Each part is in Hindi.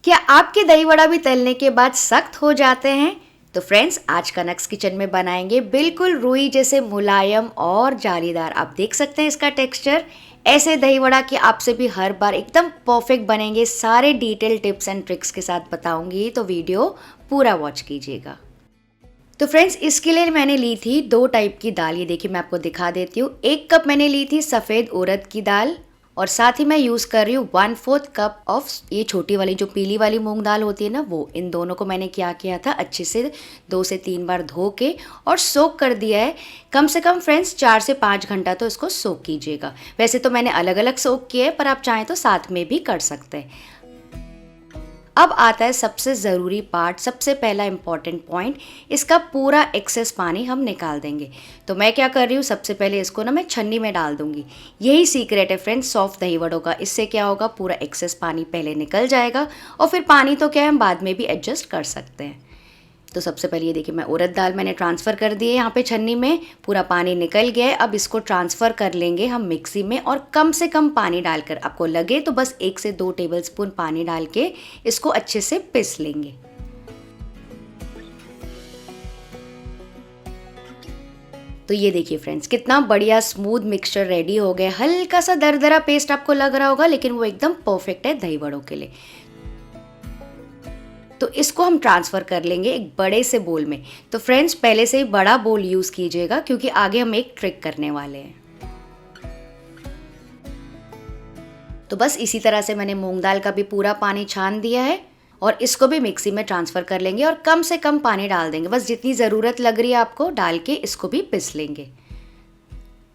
क्या आपके दही वड़ा भी तलने के बाद सख्त हो जाते हैं? तो फ्रेंड्स, आज कनक्स किचन में बनाएंगे बिल्कुल रुई जैसे मुलायम और जालीदार। आप देख सकते हैं इसका टेक्सचर। ऐसे दही वड़ा कि आपसे भी हर बार एकदम परफेक्ट बनेंगे। सारे डिटेल टिप्स एंड ट्रिक्स के साथ बताऊंगी, तो वीडियो पूरा वॉच कीजिएगा। तो फ्रेंड्स, इसके लिए मैंने ली थी 2 टाइप की दाल। ये देखिए, मैं आपको दिखा देती हूँ। 1 कप मैंने ली थी सफ़ेद उड़द की दाल, और साथ ही मैं यूज़ कर रही हूँ 1/4 कप ऑफ ये छोटी वाली जो पीली वाली मूंग दाल होती है ना, वो। इन दोनों को मैंने क्या किया था, अच्छे से 2 से 3 बार धो के और सोक कर दिया है। कम से कम फ्रेंड्स 4 से 5 घंटा तो इसको सोक कीजिएगा। वैसे तो मैंने अलग अलग सोक किए हैं, पर आप चाहें तो साथ में भी कर सकते हैं। अब आता है सबसे ज़रूरी पार्ट, सबसे पहला इम्पॉर्टेंट पॉइंट। इसका पूरा एक्सेस पानी हम निकाल देंगे। तो मैं क्या कर रही हूँ, सबसे पहले इसको ना मैं छन्नी में डाल दूंगी। यही सीक्रेट है फ्रेंड्स सॉफ्ट दही वड़ों का। इससे क्या होगा, पूरा एक्सेस पानी पहले निकल जाएगा, और फिर पानी तो क्या है, हम बाद में भी एडजस्ट कर सकते हैं। तो सबसे पहले ये देखिए, मैं उड़द दाल मैंने ट्रांसफ़र कर दी है यहाँ पे छन्नी में। पूरा पानी निकल गया है। अब इसको ट्रांसफ़र कर लेंगे हम मिक्सी में, और कम से कम पानी डालकर, आपको लगे तो बस 1 से 2 टेबलस्पून पानी डाल के इसको अच्छे से पीस लेंगे। तो ये देखिए फ्रेंड्स, कितना बढ़िया स्मूथ मिक्सचर रेडी हो गया। हल्का सा दरदरा पेस्ट आपको लग रहा होगा, लेकिन वो एकदम परफेक्ट है दही वड़ों के लिए। तो इसको हम ट्रांसफ़र कर लेंगे एक बड़े से बोल में। तो फ्रेंड्स, पहले से ही बड़ा बोल यूज़ कीजिएगा, क्योंकि आगे हम एक ट्रिक करने वाले हैं। तो बस इसी तरह से मैंने मूंग दाल का भी पूरा पानी छान दिया है, और इसको भी मिक्सी में ट्रांसफ़र कर लेंगे, और कम से कम पानी डाल देंगे। बस जितनी ज़रूरत लग रही है आपको डाल के इसको भी पीस लेंगे।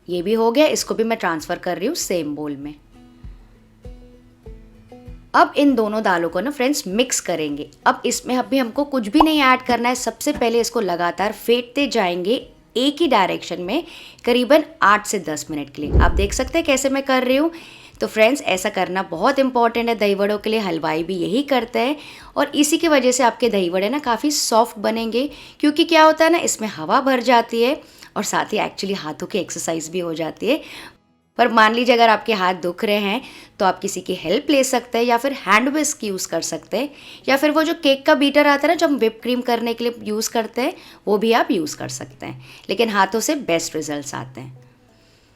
ये भी हो गया। इसको भी मैं ट्रांसफ़र कर रही हूँ सेम बोल में। अब इन दोनों दालों को ना फ्रेंड्स मिक्स करेंगे। अब इसमें अभी हमको कुछ भी नहीं ऐड करना है। सबसे पहले इसको लगातार फेंटते जाएंगे एक ही डायरेक्शन में, करीबन 8 से 10 मिनट के लिए। आप देख सकते हैं कैसे मैं कर रही हूँ। तो फ्रेंड्स, ऐसा करना बहुत इंपॉर्टेंट है दही वड़ों के लिए। हलवाई भी यही करते हैं, और इसी की वजह से आपके दही वड़े ना काफ़ी सॉफ्ट बनेंगे। क्योंकि क्या होता है ना, इसमें हवा भर जाती है, और साथ ही एक्चुअली हाथों की एक्सरसाइज भी हो जाती है। पर मान लीजिए अगर आपके हाथ दुख रहे हैं, तो आप किसी की हेल्प ले सकते हैं, या फिर हैंड विस्क यूज़ कर सकते हैं, या फिर वो जो केक का बीटर आता है ना, जो हम व्हिप क्रीम करने के लिए यूज़ करते हैं, वो भी आप यूज़ कर सकते हैं। लेकिन हाथों से बेस्ट रिजल्ट्स आते हैं।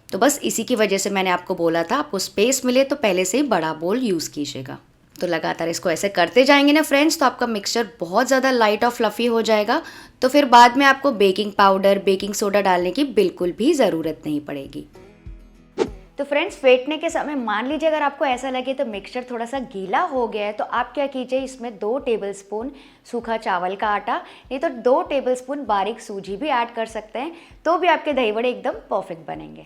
तो बस इसी की वजह से मैंने आपको बोला था, आपको स्पेस मिले तो पहले से ही बड़ा बोल यूज़ कीजिएगा। तो लगातार इसको ऐसे करते जाएंगे ना फ्रेंड्स, तो आपका मिक्सचर बहुत ज़्यादा लाइट और फ्लफ़ी हो जाएगा। तो फिर बाद में आपको बेकिंग पाउडर, बेकिंग सोडा डालने की बिल्कुल भी ज़रूरत नहीं पड़ेगी। तो फ्रेंड्स, फेंटने के समय मान लीजिए अगर आपको ऐसा लगे तो मिक्सचर थोड़ा सा गीला हो गया है, तो आप क्या कीजिए, इसमें 2 टेबलस्पून सूखा चावल का आटा, नहीं तो 2 टेबलस्पून बारीक सूजी भी ऐड कर सकते हैं। तो भी आपके दही वड़े एकदम परफेक्ट बनेंगे।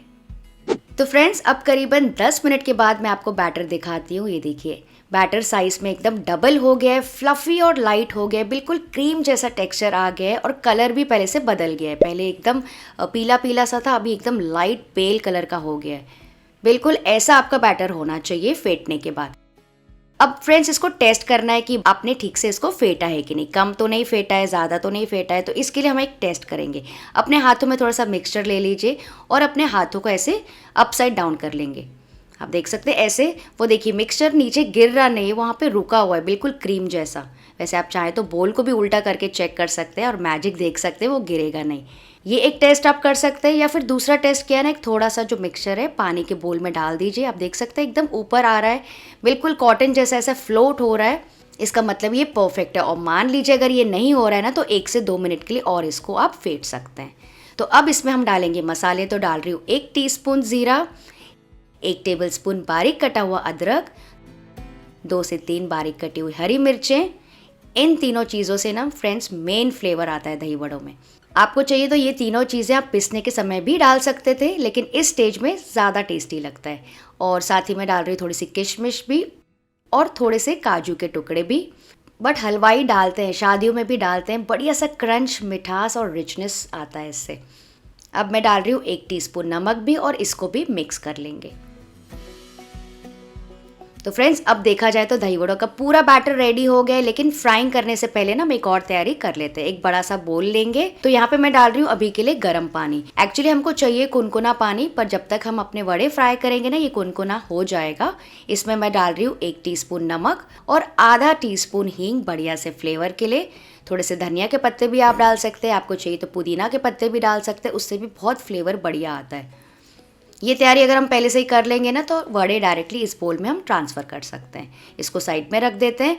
तो फ्रेंड्स, अब करीबन 10 मिनट के बाद मैं आपको बैटर दिखाती हूँ। ये देखिए, बैटर साइज़ में एकदम डबल हो गया है, फ्लफ़ी और लाइट हो गया है, बिल्कुल क्रीम जैसा टेक्सचर आ गया है, और कलर भी पहले से बदल गया है। पहले एकदम पीला पीला सा था, अभी एकदम लाइट पेल कलर का हो गया है। बिल्कुल ऐसा आपका बैटर होना चाहिए फेंटने के बाद। अब फ्रेंड्स, इसको टेस्ट करना है कि आपने ठीक से इसको फेंटा है कि नहीं। कम तो नहीं फेंटा है, ज़्यादा तो नहीं फेंटा है। तो इसके लिए हम एक टेस्ट करेंगे। अपने हाथों में थोड़ा सा मिक्सचर ले लीजिए, और अपने हाथों को ऐसे अपसाइड डाउन कर लेंगे। आप देख सकते हैं ऐसे, वो देखिए मिक्सचर नीचे गिर रहा नहीं है, वहाँ पे रुका हुआ है बिल्कुल क्रीम जैसा। वैसे आप चाहें तो बोल को भी उल्टा करके चेक कर सकते हैं, और मैजिक देख सकते हैं, वो गिरेगा नहीं। ये एक टेस्ट आप कर सकते हैं। या फिर दूसरा टेस्ट क्या है ना, एक थोड़ा सा जो मिक्सचर है पानी के बोल में डाल दीजिए। आप देख सकते हैं एकदम ऊपर आ रहा है, बिल्कुल कॉटन जैसा ऐसा फ्लोट हो रहा है। इसका मतलब ये परफेक्ट है। और मान लीजिए अगर ये नहीं हो रहा है ना, तो 1 से 2 मिनट के लिए और इसको आप फेंट सकते हैं। तो अब इसमें हम डालेंगे मसाले। तो डाल रही हूँ 1 टीस्पून ज़ीरा, 1 टेबलस्पून बारीक कटा हुआ अदरक, 2 से 3 बारीक कटी हुई हरी मिर्चें। इन तीनों चीज़ों से ना फ्रेंड्स मेन फ्लेवर आता है दही वड़ों में। आपको चाहिए तो ये तीनों चीज़ें आप पिसने के समय भी डाल सकते थे, लेकिन इस स्टेज में ज़्यादा टेस्टी लगता है। और साथ ही मैं डाल रही हूँ थोड़ी सी किशमिश भी, और थोड़े से काजू के टुकड़े भी। बट हलवाई डालते हैं, शादियों में भी डालते हैं, बढ़िया सा क्रंच, मिठास और रिचनेस आता है इससे। अब मैं डाल रही हूँ 1 टीस्पून नमक भी, और इसको भी मिक्स कर लेंगे। तो फ्रेंड्स अब देखा जाए तो दही वड़ों का पूरा बैटर रेडी हो गया है, लेकिन फ्राइंग करने से पहले ना हम एक और तैयारी कर लेते हैं। एक बड़ा सा बोल लेंगे, तो यहाँ पे मैं डाल रही हूँ अभी के लिए गर्म पानी। एक्चुअली हमको चाहिए कुनकुना पानी, पर जब तक हम अपने वड़े फ्राई करेंगे ना ये कुनकुना हो जाएगा। इसमें मैं डाल रही हूँ 1 टीस्पून नमक और आधा टीस्पून हींग, बढ़िया से फ्लेवर के लिए। थोड़े से धनिया के पत्ते भी आप डाल सकते हैं, आपको चाहिए तो पुदीना के पत्ते भी डाल सकते हैं, उससे भी बहुत फ्लेवर बढ़िया आता है। ये तैयारी अगर हम पहले से ही कर लेंगे ना तो वड़े डायरेक्टली इस बोल में हम ट्रांसफ़र कर सकते हैं। इसको साइड में रख देते हैं।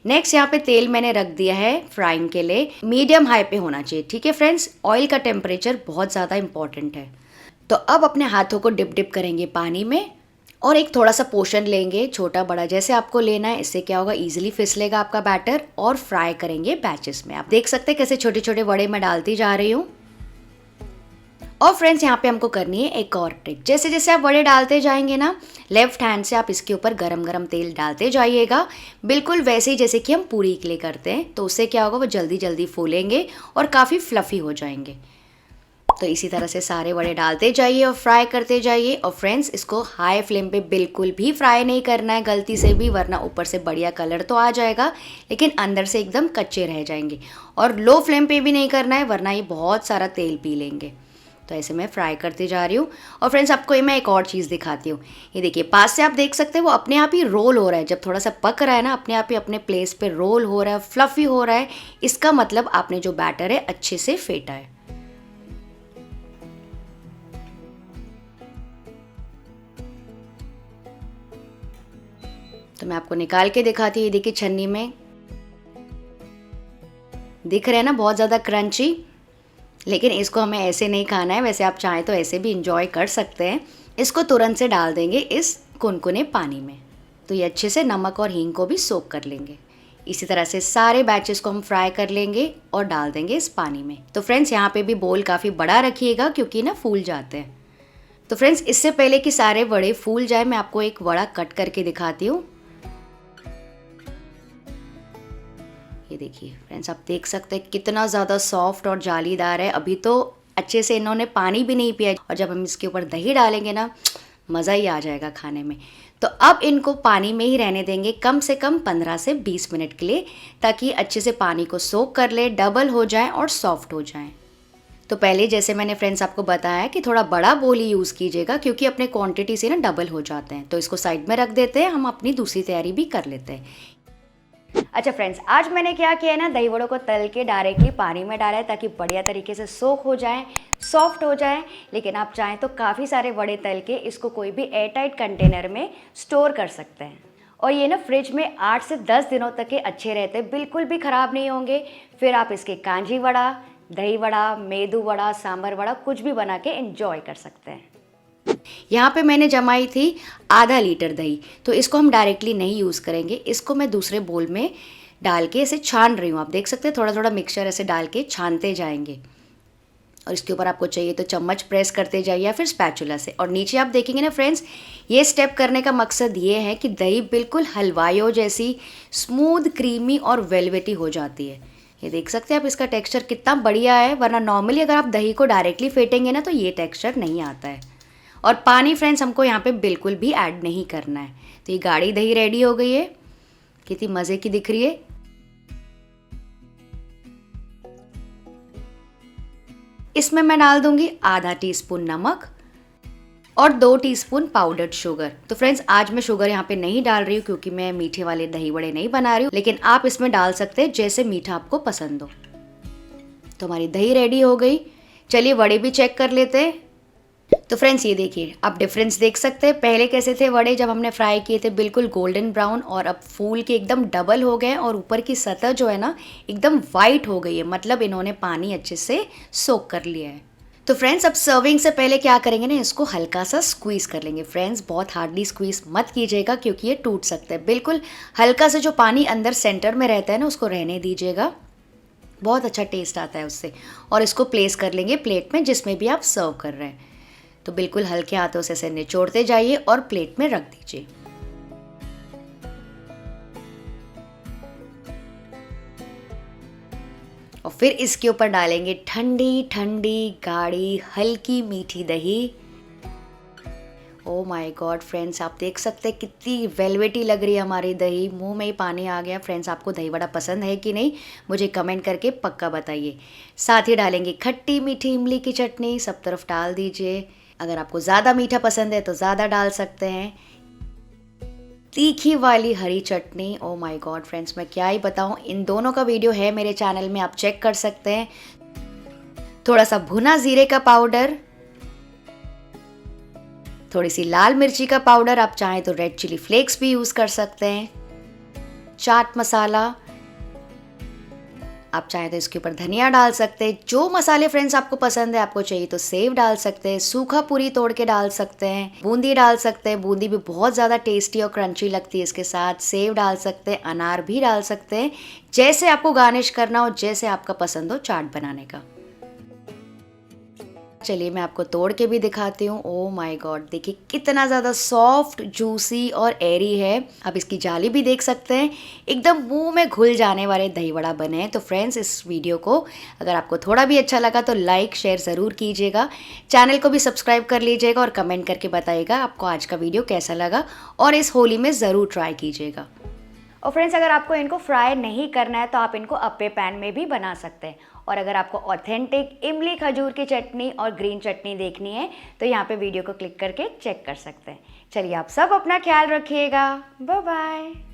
नेक्स्ट यहाँ पे तेल मैंने रख दिया है फ्राइंग के लिए, मीडियम हाई पे होना चाहिए, ठीक है फ्रेंड्स। ऑयल का टेम्परेचर बहुत ज़्यादा इंपॉर्टेंट है। तो अब अपने हाथों को डिप करेंगे पानी में और एक थोड़ा सा पोर्शन लेंगे, छोटा बड़ा जैसे आपको लेना है। इससे क्या होगा, इजीली फिसलेगा आपका बैटर, और फ्राई करेंगे बैचेस में। आप देख सकते हैं कैसे छोटे छोटे वड़े मैं डालती जा रही हूँ। और फ्रेंड्स यहाँ पे हमको करनी है एक और ट्रिक। जैसे जैसे आप वड़े डालते जाएंगे ना, लेफ्ट हैंड से आप इसके ऊपर गरम गरम तेल डालते जाइएगा, बिल्कुल वैसे ही जैसे कि हम पूरी के लिए करते हैं। तो उससे क्या होगा, वो जल्दी जल्दी फूलेंगे और काफ़ी फ्लफ़ी हो जाएंगे। तो इसी तरह से सारे वड़े डालते जाइए और फ्राई करते जाइए। और फ्रेंड्स इसको हाई फ्लेम पे बिल्कुल भी फ्राई नहीं करना है गलती से भी, वरना ऊपर से बढ़िया कलर तो आ जाएगा लेकिन अंदर से एकदम कच्चे रह जाएंगे। और लो फ्लेम पे भी नहीं करना है, वरना ये बहुत सारा तेल पी लेंगे। तो ऐसे मैं फ्राई करती जा रही हूँ। और फ्रेंड्स आपको ये मैं एक और चीज़ दिखाती हूँ। ये देखिए पास से आप देख सकते हैं वो अपने आप ही रोल हो रहा है। जब थोड़ा सा पक रहा है ना, अपने आप ही अपने प्लेस पे रोल हो रहा है, फ्लफ़ी हो रहा है। इसका मतलब आपने जो बैटर है अच्छे से फेंटा है। तो मैं आपको निकाल के दिखाती हूँ। ये देखिए छन्नी में दिख रहे हैं ना, बहुत ज़्यादा क्रंची। लेकिन इसको हमें ऐसे नहीं खाना है, वैसे आप चाहें तो ऐसे भी इंजॉय कर सकते हैं। इसको तुरंत से डाल देंगे इस कुनकुने पानी में, तो ये अच्छे से नमक और हींग को भी सोक कर लेंगे। इसी तरह से सारे बैचेस को हम फ्राई कर लेंगे और डाल देंगे इस पानी में। तो फ्रेंड्स यहाँ पे भी बोल काफ़ी बड़ा रखिएगा क्योंकि ना फूल जाते हैं। तो फ्रेंड्स इससे पहले कि सारे वड़े फूल जाए, मैं आपको एक वड़ा कट करके दिखाती हूँ। ये देखिए फ्रेंड्स, आप देख सकते हैं कितना ज़्यादा सॉफ्ट और जालीदार है। अभी तो अच्छे से इन्होंने पानी भी नहीं पिया, और जब हम इसके ऊपर दही डालेंगे ना, मज़ा ही आ जाएगा खाने में। तो अब इनको पानी में ही रहने देंगे कम से कम 15 से 20 मिनट के लिए, ताकि अच्छे से पानी को सोक कर ले, डबल हो जाए और सॉफ्ट हो जाए। तो पहले जैसे मैंने फ्रेंड्स आपको बताया कि थोड़ा बड़ा बोल ही यूज़ कीजिएगा, क्योंकि अपने क्वांटिटी से ना डबल हो जाते हैं। तो इसको साइड में रख देते हैं, हम अपनी दूसरी तैयारी भी कर लेते हैं। अच्छा फ्रेंड्स, आज मैंने क्या किया है ना, दही वड़ों को तल के डायरेक्टली पानी में डाला है ताकि बढ़िया तरीके से सोक हो जाए, सॉफ्ट हो जाए। लेकिन आप चाहें तो काफ़ी सारे वड़े तल के इसको कोई भी एयरटाइट कंटेनर में स्टोर कर सकते हैं, और ये ना फ्रिज में 8 से 10 दिनों तक के अच्छे रहते हैं, बिल्कुल भी ख़राब नहीं होंगे। फिर आप इसके कांजी वड़ा, दही वड़ा, मेदू वड़ा, सांभर वड़ा कुछ भी बना के एंजॉय कर सकते हैं। यहाँ पे मैंने जमाई थी आधा लीटर दही, तो इसको हम डायरेक्टली नहीं यूज़ करेंगे। इसको मैं दूसरे बोल में डाल के ऐसे छान रही हूँ। आप देख सकते हैं थोड़ा थोड़ा मिक्सचर ऐसे डाल के छानते जाएंगे, और इसके ऊपर आपको चाहिए तो चम्मच प्रेस करते जाइए या फिर स्पैचुला से। और नीचे आप देखेंगे ना फ्रेंड्स, ये स्टेप करने का मकसद ये है कि दही बिल्कुल हलवाइयों जैसी स्मूथ, क्रीमी और वेलवेटी हो जाती है। ये देख सकते हैं आप इसका टेक्सचर कितना बढ़िया है, वरना नॉर्मली अगर आप दही को डायरेक्टली फेंटेंगे ना तो ये टेक्सचर नहीं आता है। और पानी फ्रेंड्स हमको यहाँ पे बिल्कुल भी ऐड नहीं करना है। तो ये गाढ़ी दही रेडी हो गई है, कितनी मज़े की दिख रही है। इसमें मैं डाल दूंगी आधा टीस्पून नमक और 2 टीस्पून पाउडर्ड शुगर। तो फ्रेंड्स आज मैं शुगर यहाँ पे नहीं डाल रही हूँ क्योंकि मैं मीठे वाले दही बड़े नहीं बना रही हूँ, लेकिन आप इसमें डाल सकते हैं जैसे मीठा आपको पसंद हो। तो हमारी दही रेडी हो गई। चलिए वड़े भी चेक कर लेते हैं। तो फ्रेंड्स ये देखिए, आप डिफरेंस देख सकते हैं। पहले कैसे थे वड़े जब हमने फ्राई किए थे, बिल्कुल गोल्डन ब्राउन, और अब फूल के एकदम डबल हो गए और ऊपर की सतह जो है ना एकदम वाइट हो गई है, मतलब इन्होंने पानी अच्छे से सोक कर लिया है। तो फ्रेंड्स अब सर्विंग से पहले क्या करेंगे ना, इसको हल्का सा स्क्वीज़ कर लेंगे। फ्रेंड्स बहुत हार्डली स्क्वीज़ मत कीजिएगा क्योंकि ये टूट सकता है। बिल्कुल हल्का से जो पानी अंदर सेंटर में रहता है ना, उसको रहने दीजिएगा, बहुत अच्छा टेस्ट आता है उससे। और इसको प्लेस कर लेंगे प्लेट में जिसमें भी आप सर्व कर रहे हैं। तो बिल्कुल हल्के हाथों से इसे निचोड़ते जाइए और प्लेट में रख दीजिए। और फिर इसके ऊपर डालेंगे ठंडी ठंडी गाढ़ी हल्की मीठी दही। ओ माय गॉड फ्रेंड्स, आप देख सकते हैं कितनी वेलवेटी लग रही है हमारी दही। मुंह में ही पानी आ गया। फ्रेंड्स, आपको दही वड़ा पसंद है कि नहीं, मुझे कमेंट करके पक्का बताइए। साथ ही डालेंगे खट्टी मीठी इमली की चटनी, सब तरफ डाल दीजिए। अगर आपको ज़्यादा मीठा पसंद है तो ज़्यादा डाल सकते हैं। तीखी वाली हरी चटनी, ओ माय गॉड फ्रेंड्स, मैं क्या ही बताऊं। इन दोनों का वीडियो है मेरे चैनल में, आप चेक कर सकते हैं। थोड़ा सा भुना जीरे का पाउडर, थोड़ी सी लाल मिर्ची का पाउडर, आप चाहें तो रेड चिली फ्लेक्स भी यूज़ कर सकते हैं। चाट मसाला, आप चाहें तो इसके ऊपर धनिया डाल सकते हैं। जो मसाले फ्रेंड्स आपको पसंद है, आपको चाहिए तो सेव डाल सकते हैं, सूखा पूरी तोड़ के डाल सकते हैं, बूंदी डाल सकते हैं। बूंदी भी बहुत ज़्यादा टेस्टी और क्रंची लगती है इसके साथ। सेव डाल सकते हैं, अनार भी डाल सकते हैं, जैसे आपको गार्निश करना हो, जैसे आपका पसंद हो चाट बनाने का। चलिए मैं आपको तोड़ के भी दिखाती हूँ। ओ माय गॉड, देखिए कितना ज़्यादा सॉफ्ट, जूसी और एरी है। आप इसकी जाली भी देख सकते हैं, एकदम मुंह में घुल जाने वाले दही वड़ा बने हैं। तो फ्रेंड्स, इस वीडियो को अगर आपको थोड़ा भी अच्छा लगा तो लाइक शेयर ज़रूर कीजिएगा। चैनल को भी सब्सक्राइब कर लीजिएगा और कमेंट करके बताइएगा आपको आज का वीडियो कैसा लगा, और इस होली में ज़रूर ट्राई कीजिएगा। और फ्रेंड्स, अगर आपको इनको फ्राई नहीं करना है तो आप इनको अप्पे पैन में भी बना सकते हैं। और अगर आपको ऑथेंटिक इमली खजूर की चटनी और ग्रीन चटनी देखनी है तो यहाँ पे वीडियो को क्लिक करके चेक कर सकते हैं। चलिए, आप सब अपना ख्याल रखिएगा। Bye bye.